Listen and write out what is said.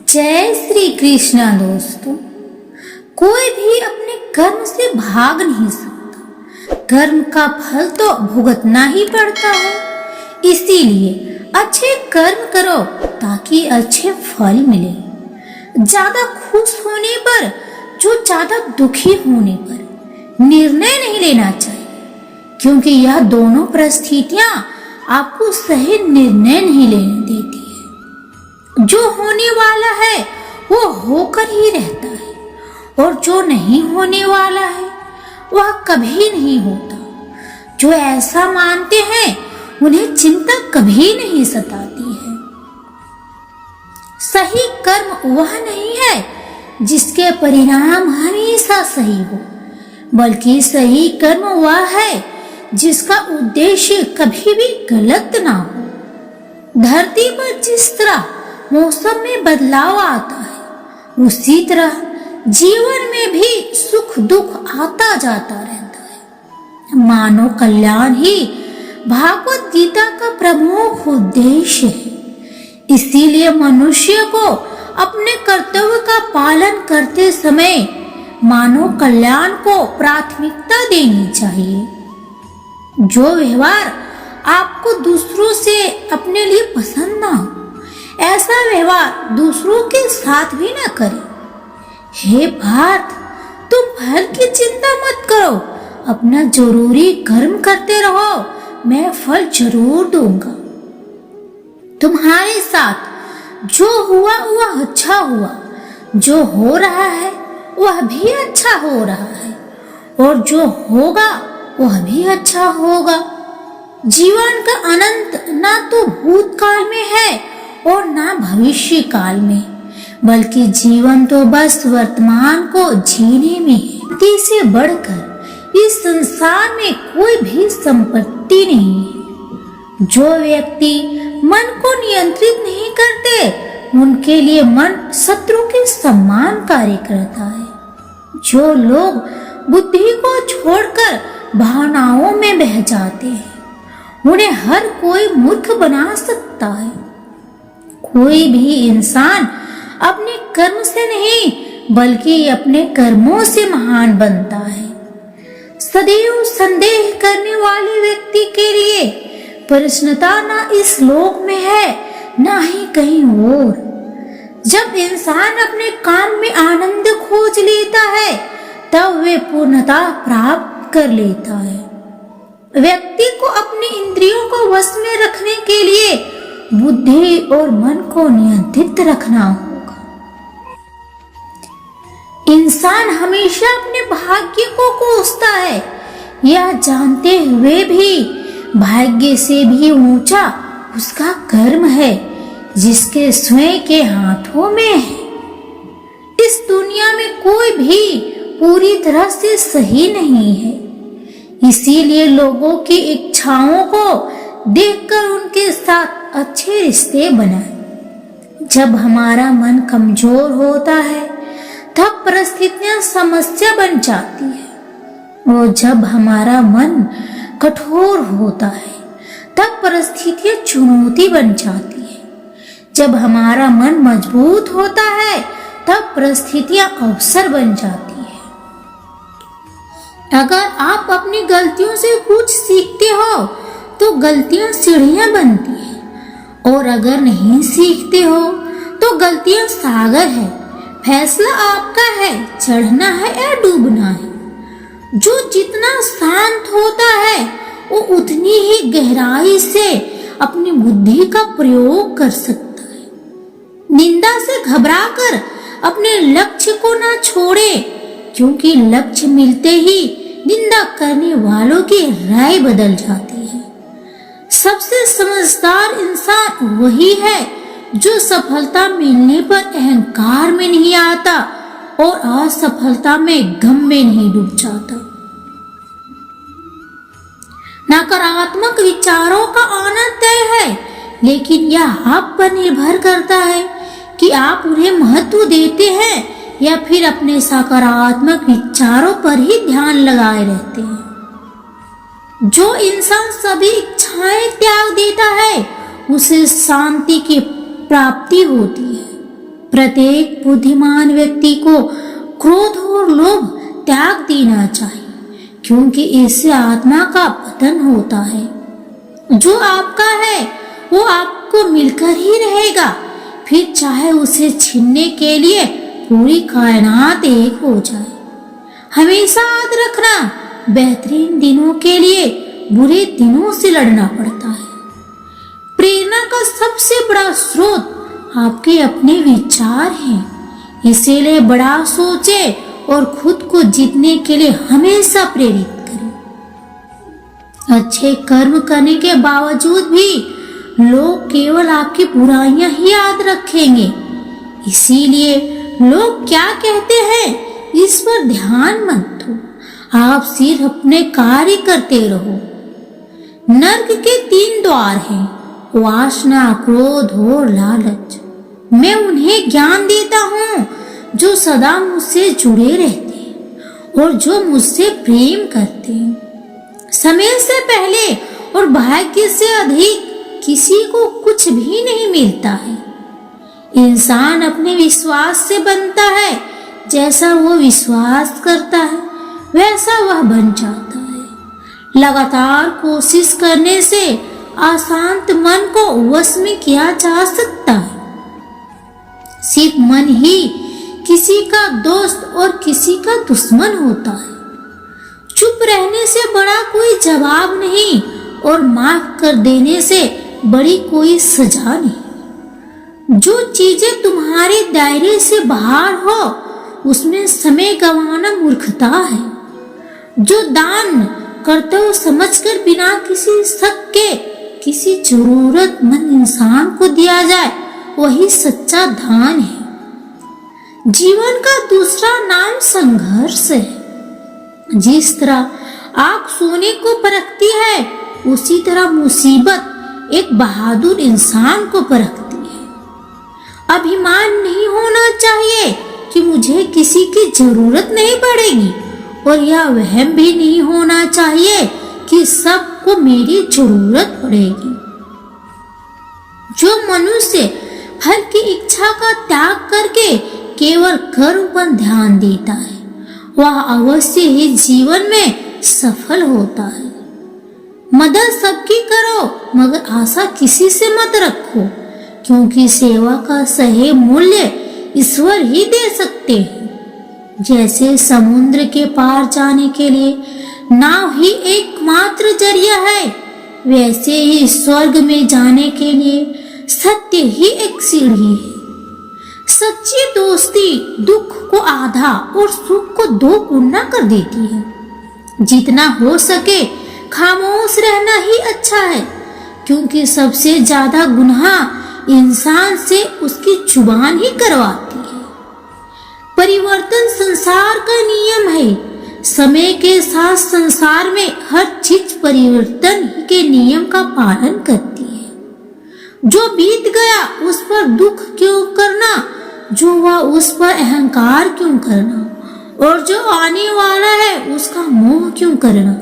जय श्री कृष्णा दोस्तों। कोई भी अपने कर्म से भाग नहीं सकता। कर्म का फल तो भुगतना ही पड़ता है। इसीलिए अच्छे कर्म करो ताकि अच्छे फल मिले। ज्यादा खुश होने पर, जो ज्यादा दुखी होने पर निर्णय नहीं लेना चाहिए, क्योंकि यह दोनों परिस्थितियां आपको सही निर्णय नहीं लेने देती है। जो होने वाला है वो होकर ही रहता है, और जो नहीं होने वाला है वह कभी नहीं होता। जो ऐसा मानते हैं उन्हें चिंता कभी नहीं सताती है। सही कर्म वह नहीं है जिसके परिणाम हमेशा सही हो, बल्कि सही कर्म वह है जिसका उद्देश्य कभी भी गलत ना हो। धरती पर जिस तरह मौसम में बदलाव आता है, उसी तरह जीवन में भी सुख दुख आता जाता रहता है। मानव कल्याण ही भागवत गीता का प्रमुख उद्देश्य है। इसीलिए मनुष्य को अपने कर्तव्य का पालन करते समय मानव कल्याण को प्राथमिकता देनी चाहिए। जो व्यवहार आपको दूसरों से अपने लिए पसंद ना हो, ऐसा व्यवहार दूसरों के साथ भी न करें। हे पार्थ, तुम फल की चिंता मत करो, अपना जरूरी कर्म करते रहो, मैं फल जरूर दूंगा। तुम्हारे साथ जो हुआ वह अच्छा हुआ, जो हो रहा है वह भी अच्छा हो रहा है, और जो होगा वह भी अच्छा होगा। जीवन का अनंत ना तो भूतकाल में है और ना भविष्य काल में, बल्कि जीवन तो बस वर्तमान को जीने में है। इससे बढ़कर इस संसार में कोई भी संपत्ति नहीं है। जो व्यक्ति मन को नियंत्रित नहीं करते, उनके लिए मन शत्रु के समान कार्य करता है। जो लोग बुद्धि को छोड़कर भावनाओं में बह जाते हैं, उन्हें हर कोई मूर्ख बना सकता है। कोई भी इंसान अपने कर्म से नहीं, बल्कि अपने कर्मों से महान बनता है। सदैव संदेह करने वाले व्यक्ति के लिए प्रसन्नता ना इस लोक में है, ना ही कहीं और। जब इंसान अपने काम में आनंद खोज लेता है, तब वे पूर्णता प्राप्त कर लेता है। व्यक्ति को अपनी इंद्रियों को वश में रखने के लिए बुद्धि और मन को नियंत्रित रखना होगा। इंसान हमेशा अपने भाग्य को कोसता है, यह जानते हुए भी भाग्य से भी ऊंचा उसका कर्म है, जिसके स्वयं के हाथों में है। इस दुनिया में कोई भी पूरी तरह से सही नहीं है। इसीलिए लोगों की इच्छाओं को देखकर उनके साथ अच्छे रिश्ते बनाएं। जब हमारा मन कमजोर होता है, तब परिस्थितियां समस्या बन जाती है, और जब हमारा मन कठोर होता है, तब परिस्थितियां चुनौती बन जाती है। जब हमारा मन मजबूत होता है, तब परिस्थितियां अवसर बन जाती है। अगर आप अपनी गलतियों से कुछ सीखते हो तो गलतियां सीढ़ियां बनती है, और अगर नहीं सीखते हो तो गलतियां सागर है। फैसला आपका है, चढ़ना है या डूबना है। जो जितना शांत होता है, वो उतनी ही गहराई से अपनी बुद्धि का प्रयोग कर सकता है। निंदा से घबराकर अपने लक्ष्य को ना छोड़े, क्योंकि लक्ष्य मिलते ही निंदा करने वालों की राय बदल जाती है। सबसे समझदार इंसान वही है जो सफलता मिलने पर अहंकार में नहीं आता और असफलता में गम में नहीं डूब जाता। नकारात्मक विचारों का आना तय है, लेकिन यह आप पर निर्भर करता है कि आप उन्हें महत्व देते हैं या फिर अपने सकारात्मक विचारों पर ही ध्यान लगाए रहते हैं। जो इंसान सभी इच्छाएं त्याग देता है, उसे शांति की प्राप्ति होती है। प्रत्येक बुद्धिमान व्यक्ति को क्रोध और लोभ त्याग देना चाहिए, क्योंकि इससे आत्मा का पतन होता है। जो आपका है वो आपको मिलकर ही रहेगा, फिर चाहे उसे छीनने के लिए पूरी कायनात एक हो जाए। हमेशा याद रखना, बेहतरीन दिनों के लिए बुरे दिनों से लड़ना पड़ता है। प्रेरणा का सबसे बड़ा स्रोत आपके अपने विचार हैं। इसीलिए बड़ा सोचे और खुद को जीतने के लिए हमेशा प्रेरित करें। अच्छे कर्म करने के बावजूद भी लोग केवल आपकी बुराइयां ही याद रखेंगे। इसीलिए लोग क्या कहते हैं इस पर ध्यान मत दो, आप सिर्फ अपने कार्य करते रहो। नर्क के 3 द्वार हैं, वासना, क्रोध और लालच। मैं उन्हें ज्ञान देता हूँ जो सदा मुझसे जुड़े रहते हैं और जो मुझसे प्रेम करते हैं। समय से पहले और भाग्य से अधिक किसी को कुछ भी नहीं मिलता है। इंसान अपने विश्वास से बनता है, जैसा वो विश्वास करता है वैसा वह बन जाता है। लगातार कोशिश करने से अशांत मन को वश में किया जा सकता है। सिर्फ मन ही किसी का दोस्त और किसी का दुश्मन होता है। चुप रहने से बड़ा कोई जवाब नहीं और माफ कर देने से बड़ी कोई सजा नहीं। जो चीजें तुम्हारे दायरे से बाहर हो उसमें समय गंवाना मूर्खता है। जो दान करते हो समझकर बिना किसी शक के किसी जरूरतमंद इंसान को दिया जाए वही सच्चा दान है। जीवन का दूसरा नाम संघर्ष है। जिस तरह आग सोने को परखती है उसी तरह मुसीबत एक बहादुर इंसान को परखती है। अभिमान नहीं होना चाहिए कि मुझे किसी की जरूरत नहीं पड़ेगी और यह वहम भी नहीं होना चाहिए कि सबको मेरी जरूरत पड़ेगी। जो मनुष्य फल की इच्छा का त्याग करके केवल कर्म पर ध्यान देता है वह अवश्य ही जीवन में सफल होता है। मदद सबकी करो मगर आशा किसी से मत रखो, क्योंकि सेवा का सही मूल्य ईश्वर ही दे सकते हैं। जैसे समुद्र के पार जाने के लिए नाव ही एकमात्र जरिया है, वैसे ही स्वर्ग में जाने के लिए सत्य ही एक सीढ़ी है। सच्ची दोस्ती दुख को आधा और सुख को 2 गुना कर देती है। जितना हो सके खामोश रहना ही अच्छा है, क्योंकि सबसे ज्यादा गुनाह इंसान से उसकी जुबान ही करवाती है। परिवर्तन संसार का नियम है। समय के साथ संसार में हर चीज परिवर्तन के नियम का पालन करती है। जो बीत गया उस पर दुख क्यों करना, जो हुआ उस पर अहंकार क्यों करना, और जो आने वाला है उसका मोह क्यों करना।